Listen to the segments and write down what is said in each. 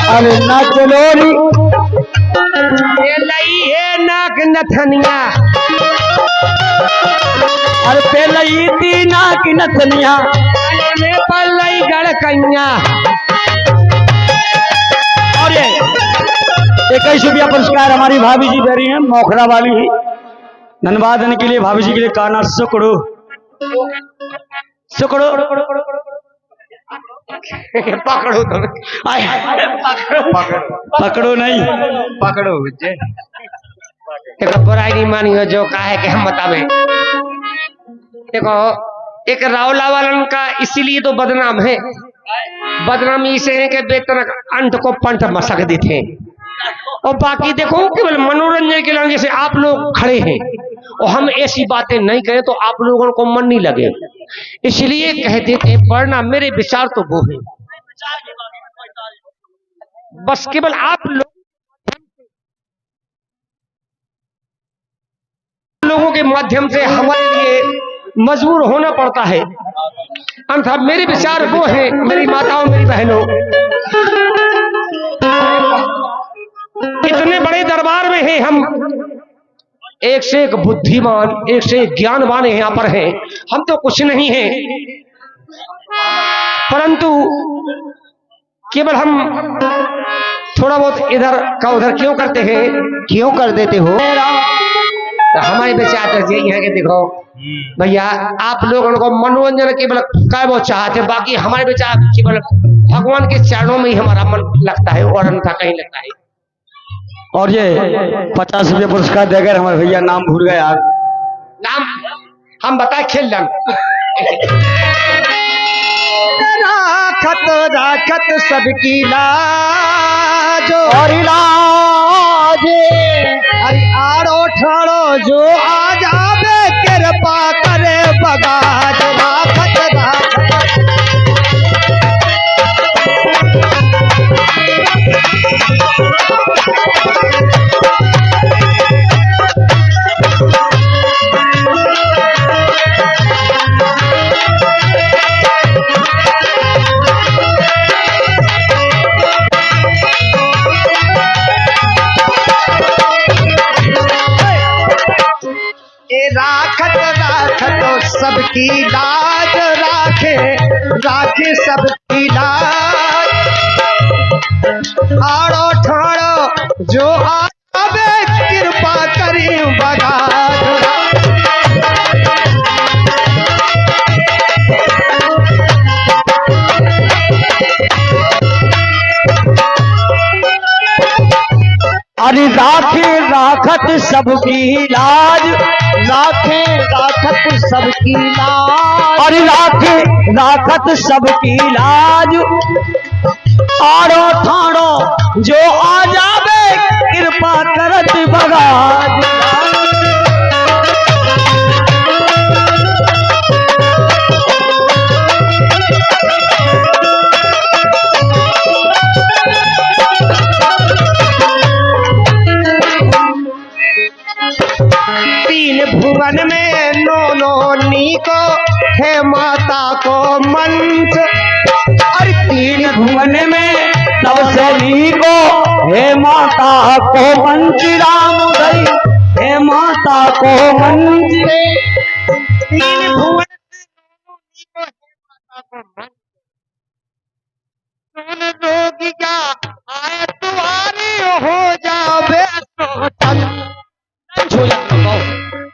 अरे ना चलोरी है नाक नथनिया। अरे पेलई थी नाक नथनिया में पलई गड़कैया। और ये 21 रुपया पुरस्कार हमारी भाभी जी दे रही हैं, मोखरा वाली ही। धन्यवाद देने के लिए भाभी जी के लिए काना शुक्रो शुक्रो पकड़ो तो पकड़ो नहीं पकड़ो बच्चे। देखो बुराई नहीं मानी हो जो कहा है कि हम बतावे। देखो एक रावला वालन का इसीलिए तो बदनाम है। बदनामी इसे है कि वेतन अंत को पंथ मसक देते हैं। और बाकी देखो केवल मनोरंजन के लिए जैसे आप लोग खड़े हैं और हम ऐसी बातें नहीं करें तो आप लोगों को मन नहीं लगे, इसलिए कहते थे। वरना मेरे विचार तो वो है, बस केवल आप लोगों के माध्यम से हमारे लिए मजबूर होना पड़ता है। अन्यथा मेरे विचार वो है, मेरी माताओं मेरी बहनों, इतने बड़े दरबार में हैं हम, एक से एक बुद्धिमान एक से एक ज्ञानवान यहाँ पर हैं। हम तो कुछ नहीं हैं, परंतु केवल हम थोड़ा बहुत इधर का उधर क्यों करते हैं, क्यों कर देते हो। तो हमारे विचार तो यही है कि देखो भैया आप लोगों को मनोरंजन केवल क्या वो चाहते, बाकी हमारे विचार केवल भगवान के चरणों में ही हमारा मन लगता है और अन्यथा कहीं लगता है। और ये 50 रुपये पुरस्कार देकर हमारे भैया नाम भूल गए यार। नाम हम बताए खेल राखत राखत सबकी लाज और इलाज। अरे आड़ो ठाड़ो जो आ जावे कृपा करे बगाज। राखत राखत राखत राखत सबकी लाज। राखे राखे सबकी लाज। आड़ो ठाड़ो जो आवे कृपा करी बगाज। अरे राखे राखत सबकी लाज, राखे राखत सबकी लाज। अरे राखे राखत सबकी लाज। आड़ो ठाड़ो जो आ जावे कृपा करत बगाज। तीन भुवन में नो को है माता को मंच। अरे तीन भुवन में सबसे नीको हे माता को मंच। राम उदय हे माता को मंच। तीन भुवन में रोगी क्या आए तुम्हारी हो जावे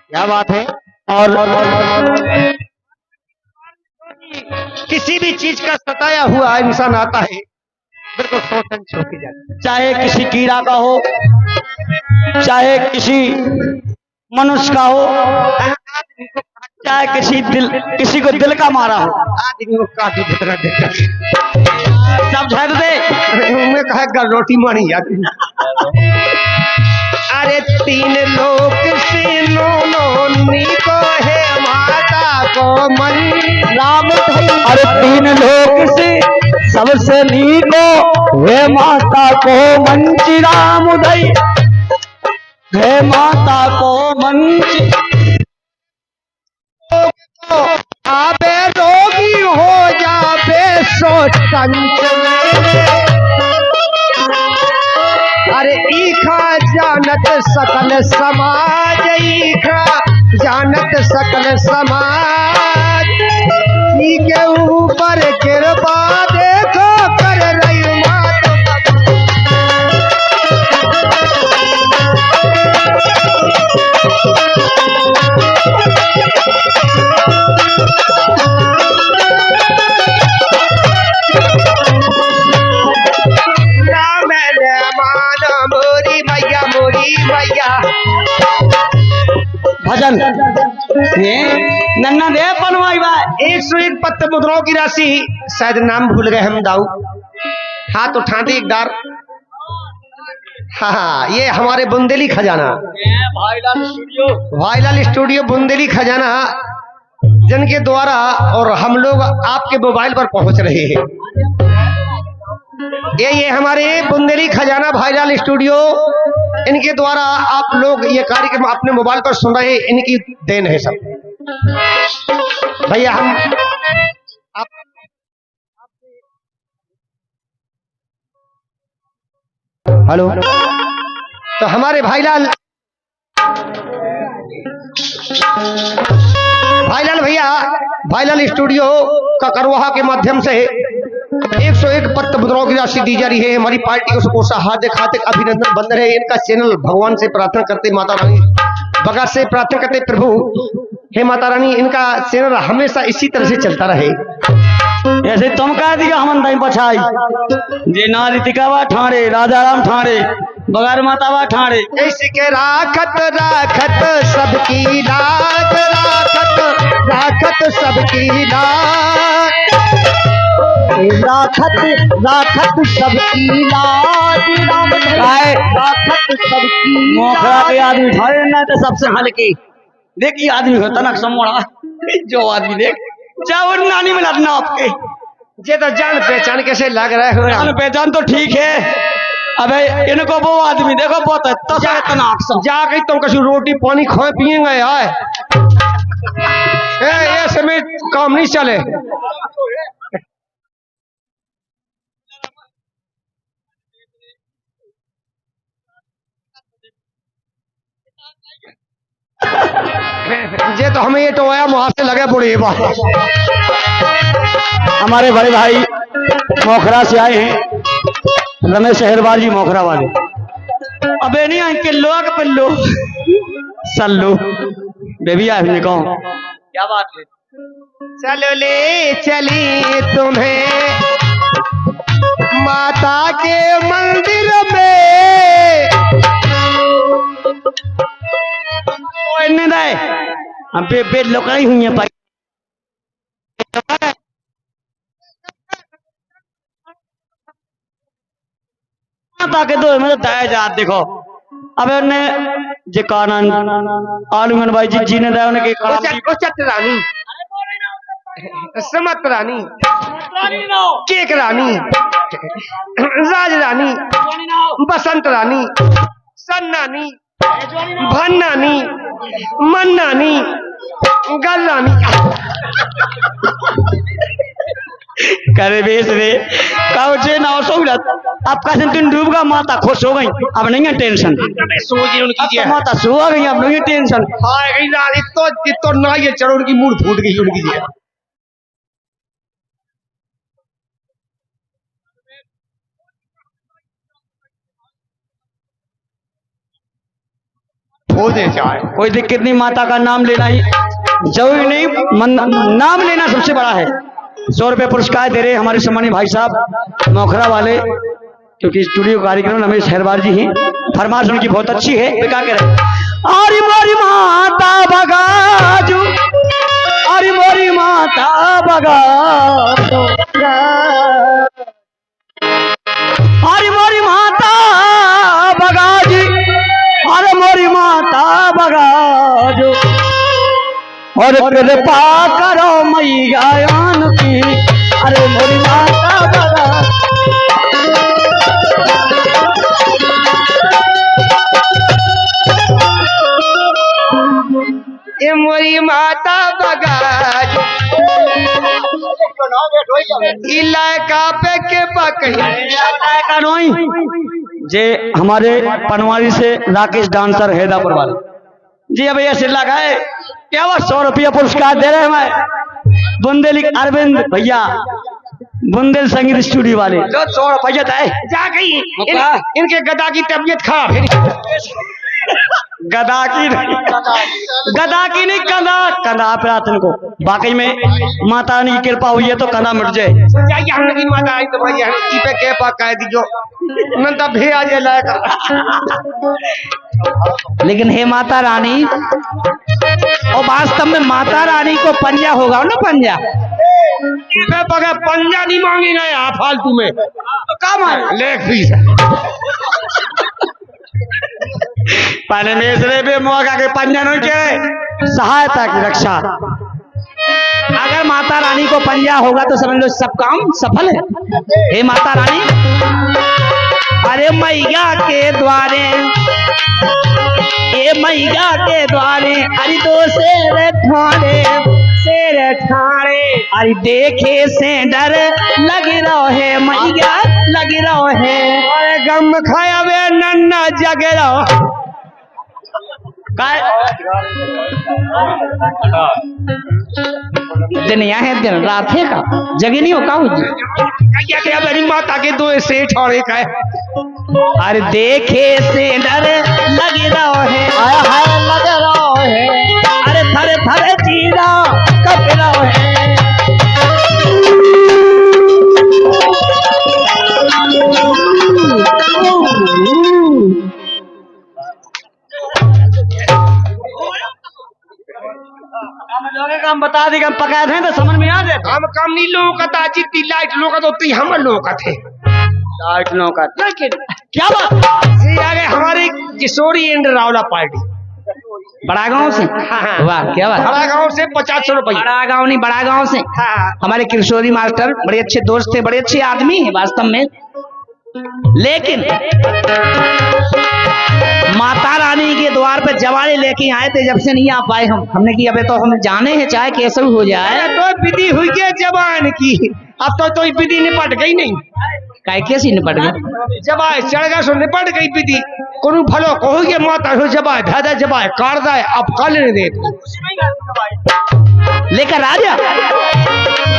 क्या बात है। और किसी भी चीज का सताया हुआ इंसान आता है बिल्कुल सोचन छोड़ जाता, चाहे किसी कीड़ा का हो, चाहे किसी मनुष्य का हो, चाहे किसी को दिल का मारा हो। आदमी को काटू जितना देखा सब झड़ दे मैं कहा रोटी मानी जाती। अरे तीन लोक से नो को है माता को मन। राम धई अरे तीन लोक से सबसे नीको हे माता को मंच। राम उदय हे माता को मंच। आबे रोगी हो जाबे सो संच। सकल समाज जानत सकल समाज जी के ऊपर कृपा देखो कर रही मात भजन ये नन्ना दे बनवाई बा 101 पत्त मुद्राओं की राशि शायद नाम भूल गए हम दाऊ हाथ उठा दे एक बार हाँ ये हमारे बुंदेली खजाना भाईलाल स्टूडियो बुंदेली खजाना जिनके द्वारा और हम लोग आपके मोबाइल पर पहुंच रहे हैं ये हमारे बुंदेली खजाना भाईलाल स्टूडियो इनके द्वारा आप लोग ये कार्यक्रम अपने मोबाइल पर सुन रहे हैं इनकी देन है सब भैया हम आप हेलो तो हमारे भाईलाल भैया भाईलाल स्टूडियो का करवाहा के माध्यम से 101 पत्त मुद्राओं की राशि दी जा रही है हमारी पार्टी को हार्दिक हार्दिक अभिनंदन बंद रहे इनका चैनल भगवान से प्रार्थना करते माता रानी बगैर से प्रार्थना करते प्रभु हे माता रानी इनका चैनल हमेशा इसी तरह से चलता रहे ऐसे तुम कह दिया हम टाइम पछाई जे नारी तिकावा ठाणे राजा राम ठाणे बगैर मातावा ठाणे इसके राखत राखत सबकी लाज राखत सबकी लाज राखत राखत सबकी लाज राखत सबकी मोखरा के आदमी ठाणे ना तो सबसे हल्की देखिए आदमी होता ना समोड़ा जो आदमी देख चावल नानी मिला ना आपके ये तो जान पहचान कैसे लग रहा है जान पहचान तो ठीक है अबे इनको वो आदमी देखो बहुत इतना जाके तुम कभी रोटी पानी खाए पिएंगे यार ये समय काम नहीं चले ये तो हमें ये टोया वहां से लगे पड़े बात हमारे बड़े भाई मोखरा से आए हैं रमेश शहरवाल जी मोखरा वाले अबे नहीं आए किलो के पल्लो सल्लू बेबी आए कहो क्या बात है चलो ले चली तुम्हें माता के मंदिर में हम पे लोग हुई है ताकि दो मतलब दाया जात देखो अब उन्हें जे कानन आलूमन भाई जी ने दाया उन्हें के चट रानी समत रानी केक रानी राज रानी बसंत रानी सन्नानी भन्नानी मन्नानी गल्लानी करे बेस रे काउचे ना सोगलत आपका दिन डूब गया माता खुश हो गई अब नहीं है टेंशन सोची उनकी अब माता सो गई अब नहीं है टेंशन हाय गई ना इतो ना ये चढ़ो उनकी मूड फूट गई उनकी जी हो दे चाहे कोई दिक्कत नहीं माता का नाम लेना ही जरूरी नहीं नाम लेना सबसे बड़ा है 100 रुपये पुरस्कार दे रहे हमारे सम्मानित भाई साहब मोखरा वाले क्योंकि स्टूडियो कार्यक्रम रमेश शहरवाल जी हैं फरमाश उनकी बहुत अच्छी है क्या कह रहे अरे मोरी माता बगाजू अरे मोरी माता बगाजू अरे मोरी माता बगाजी अरे मोरी माता बगाजू और कृपा करो मैयान की अरे मोरी माता बगा ये मोरी माता बगाज इलाका पे के पकड़ी इलाका नहीं जे हमारे पनवाड़ी से राकेश डांसर हैदापुर वाले जी। अब ये सिल्ला का है क्या वो 100 रुपया पुरस्कार दे रहे हैं हमारे बुंदेली अरविंद भैया बुंदेल संगीत स्टूडियो वाले जो 100 रुपया है जा गई इनके गदा की तबीयत खराब है। गदा की नहीं कंधा कंधा पे रात को वाकई में माता रानी की कृपा हुई है तो कंधा मिट जाए। यहाँ की माता आई तो भैया की पे के पा कह दी जो नंदा भी आ जाए लायक। लेकिन हे माता रानी, और वास्तव में माता रानी को पंजा होगा ना, पंजा बगैर पंजा नहीं मांगेगा यहाँ फालतू में तो काम है लेग पीस पहले मेसरे पे मौका के पंजा नहीं के सहायता की रक्षा। अगर माता रानी को पंजा होगा तो समझ लो सब काम सफल है। हे माता रानी, अरे मैया के द्वारे, ये मैया के द्वारे अरे दो शेर ठाणे अरे देखे से डर लग रहा है मैया लग रहा है। अरे गम खाया वे नन्ना जग रहा दिन यहाँ है दिन रात है का जगह नहीं होता क्या मेरी माता के दो से ठाणे का है। अरे देखे से डर लग रहा है लग रहा है अरे थर थर चीरा कप रहा है। काम बता दी हम पकाए थे तो समझ में आ जाए। हम कम नहीं लोगों का था जितनी लाइट लोगों का तो उतनी हम लोगों का थे। लाइट नो का क्या बात से आगे हमारी किशोरी एंड रावला पार्टी बड़ा गांव से। वाह क्या बात। बड़ा गांव से 50 रुपये। बड़ा गांव नहीं बड़ा गांव से। हमारे किशोरी मास्टर बड़े अच्छे दोस्त थे, बड़े अच्छे आदमी है वास्तव में। लेकिन माता रानी के द्वार पे जवारे लेके आए थे, जब से नहीं आ पाए हमने की अबे तो हम जाने हैं चाहे कैसे भी हो जाए। तो विधि हुई है जवान की, अब तो विधि निपट गई नहीं। कैसे निपट गई? जबाए चढ़ गया सो निपट गई विधि। कोनो भलो कहो ये माता हो जबाए दादा जबाए काट दाए अब काले नहीं दे लेकर राजा।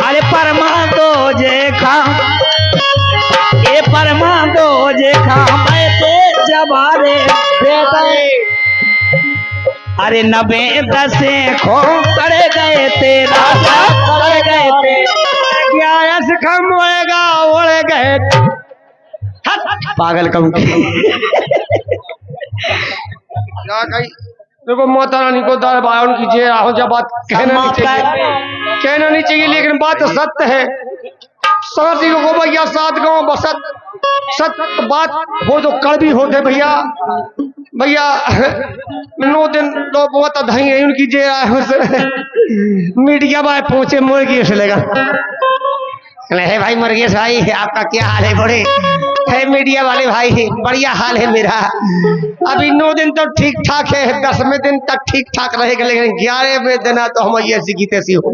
अरे परमा दो जे खा ये परमा दो जे खा मैं तो जबारे अरे 90 10 खो करे गए थे राजा करे गए थे क्या ऐसे कम होएगा ओढ़े गए पागल कहूँ क्या कही। देखो माता रानी को दरबार उनकी जे हो जब बात कहना नहीं चाहिए लेकिन बात सत्य है। साथी को भैया 7 गांव बसत सत्य बात हो तो कड़वी होते भैया 9 दिन लोग बहुत धई है उनकी जे मीडिया बाय पहुंचे मुर्गी से लेगा है भाई मुर्गेश भाई आपका क्या हाल है? बड़े है मीडिया वाले भाई बढ़िया हाल है मेरा। अभी 9 दिन तो ठीक ठाक है, 10वें दिन तक ठीक ठाक रहेगा लेकिन 11वें दिन तो हम ऐसी की तैसी हो।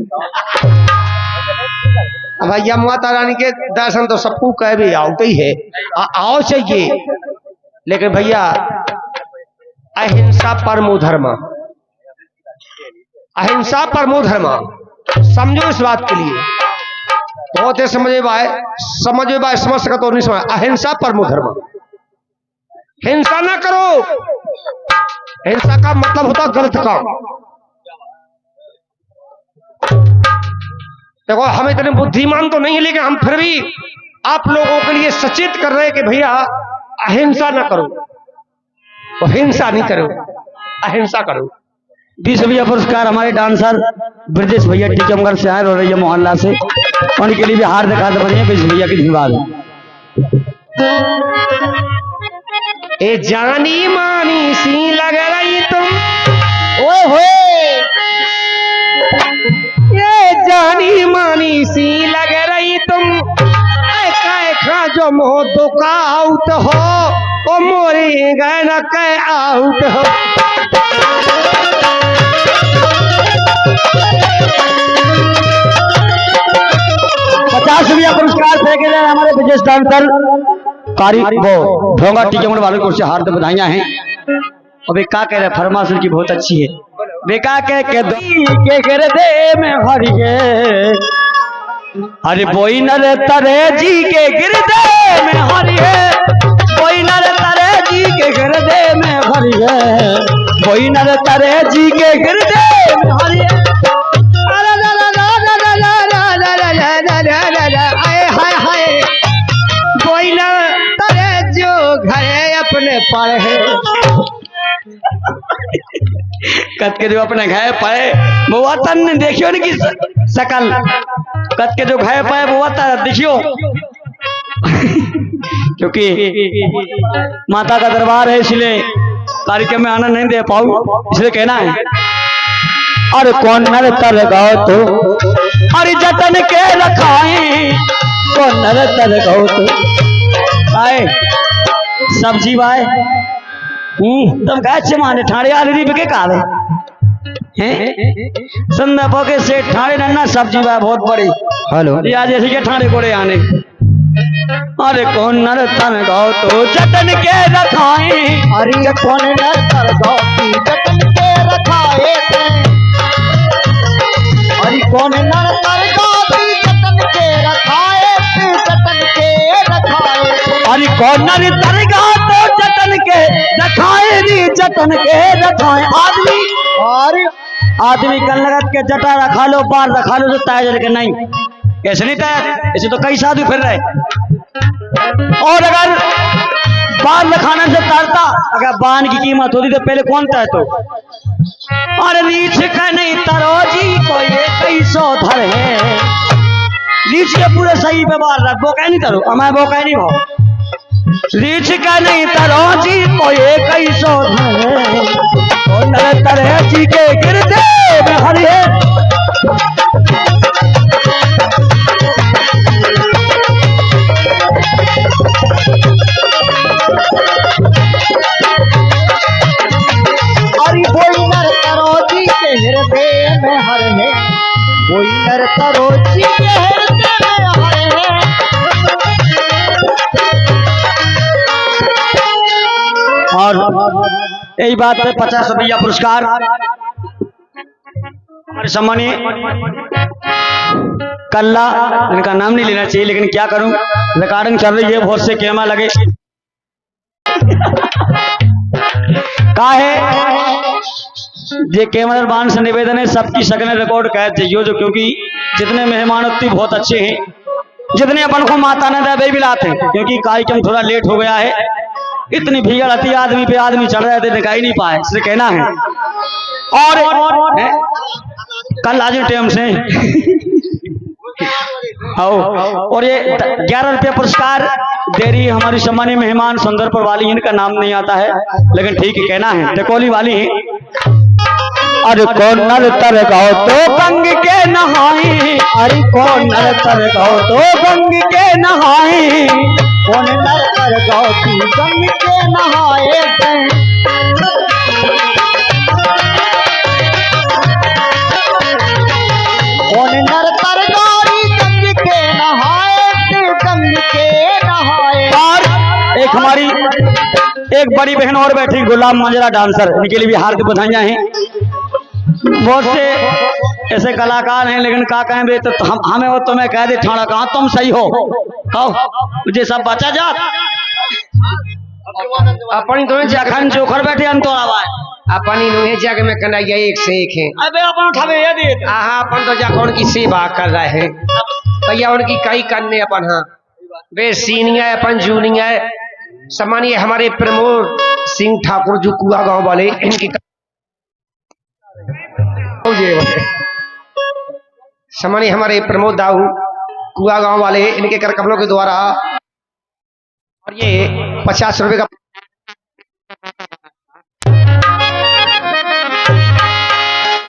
भैया माता रानी के दर्शन तो सबको कह भी आउट ही है आओ चाहिए लेकिन भैया अहिंसा परमो धर्म, अहिंसा परमो धर्म समझो इस बात के लिए बहुत है समझ सकता तो नहीं समझ। अहिंसा परमो धर्म, हिंसा ना करो। हिंसा का मतलब होता गलत काम। देखो हम इतने बुद्धिमान तो नहीं है लेकिन हम फिर भी आप लोगों के लिए सचेत कर रहे हैं कि भैया अहिंसा ना करो, तो हिंसा नहीं करो, अहिंसा करो। 20 रुपया पुरस्कार हमारे डांसर ब्रजेश भैया टीकमगढ़ से आए रोरैया मोहल्ला से, उनके लिए भी हार दिखा दे बढ़िया 20 भैया की धन्यवाद। ए जानी मानी सी लग रही तुम ओए होए ये जानी मानी सी लग रही तुम खा जो मोह दुका आउट हो ओ मोरी गए न कह आउट हो। 50 रुपया पुरस्कार फेंके जाए हमारे ब्रजेश डांसर कारी वो ढोंगा टीके वाले को से हार्दिक बधाइयां हैं। और वे का कह रहे फरमाइश उनकी बहुत अच्छी है। वे का कह के गिरदे में हर गे अरे बोई नर तरे जी के गिरदे में हरिए बोई नर तरे जी के गिरदे में हरिए बोई नर तरे जी के गिरदे में हरिए हाय हाय कोई न तरे जो घरे अपने पर है कत के जो अपने घाय पाए वो तन देखियो न की शकल कत के जो घाय पाए वो देखियो क्योंकि माता का दरबार है इसलिए कार्यक्रम में आनंद नहीं दे पाऊं इसलिए कहना है। अरे कौन नर तर गाओ तो अरे जतन के रखाए कौन नर तर गाओ तो आए सब्जी बाय तुम गाय माने ठाणे आलू के काले संदा पोके से ठाणे नन्ना सब्जी बाय बहुत बड़ी हेलो या जैसे के ठाणे कोड़े आने अरे कौन नर तन गाओ तो जतन के रखाए अरे कौन नर तर गाओ जतन के रखाए अरे कौन नर तर गाओ जतन के रखाए जतन के रखाए अरे कौन नर तर गाओ तो जतन के रखाए री जतन के रखाए आदमी कल लगत के जटा रखा लो बार रखा लो तो ताजर के नहीं ऐसे नहीं तैयार ऐसे तो कई साधु फिर रहे। और अगर बाल रखाने से तारता अगर बान की कीमत होती तो पहले कौन तय तो अरे रीछ का नहीं तरो जी को ये कैसो धर है रीछ के पूरे सही पे बाल रख वो कह नहीं तरो हमारे वो कह नहीं भाव रीछ का नहीं तरो जी को ये कैसो धर है कौन तरह जी के गिरदे में हरिए हृदय में हर है कोई नर तरोजी के हृदय में हर है। और यही बात है 50 रुपया पुरस्कार हमारे सम्मानीय कल्ला इनका नाम नहीं लेना चाहिए लेकिन क्या करूं रिकॉर्डिंग चल रही है बहुत से कैमरा लगे का है ये कैमरा बान से निवेदन है सबकी शक्लें रिकॉर्ड कर चाहिए जो क्योंकि जितने मेहमान होती बहुत अच्छे हैं जितने अपन को माता ने दे भी लाते हैं क्योंकि कार्यक्रम थोड़ा लेट हो गया है इतनी भीड़ आती आदमी पे आदमी चढ़ रहे थे दिखाई नहीं पाए इसलिए कहना है। और कल आज टाइम से और ये 11 रुपये पुरस्कार दे रही है हमारी सम्मानीय मेहमान सुंदरपुर वाली इनका नाम नहीं आता है लेकिन ठीक है कहना है टकोली वाली है। अरे कौन नर तर गाओ तो गंग के नहाए अरे कौन नर तर गाओ तो गंग के नहाए कौन नर तर गाओ तू गंग के नहाए कौन नर तर गाओ गंग के नहाए गंग के नहाए। और एक हमारी एक बड़ी बहन और बैठी गुलाम मंजरा डांसर इनके लिए भी हार्दिक बधाइयां हैं। बहुत से ऐसे कलाकार हैं लेकिन का कहें तो हमें वो तुम्हें कह दे ठाड़ा कहाँ तुम सही हो मुझे सब बचा जा अपनी दोनों जखन जोखर बैठे अंतोड़ा अपनी नुहे जग में कन्हैया एक से एक है अबे अपन उठावे ये दे अपन तो जाकर उनकी सेवा कर रहे हैं भैया उनकी कई करने अपन हाँ वे सीनियर अपन जूनियर सम्मानीय हमारे प्रमोद सिंह ठाकुर जो कुआ गांव वाले इनकी सम्मानीय हमारे प्रमोद दाऊ कुआ गांव वाले इनके कर कमलों के द्वारा और ये 50 रुपए का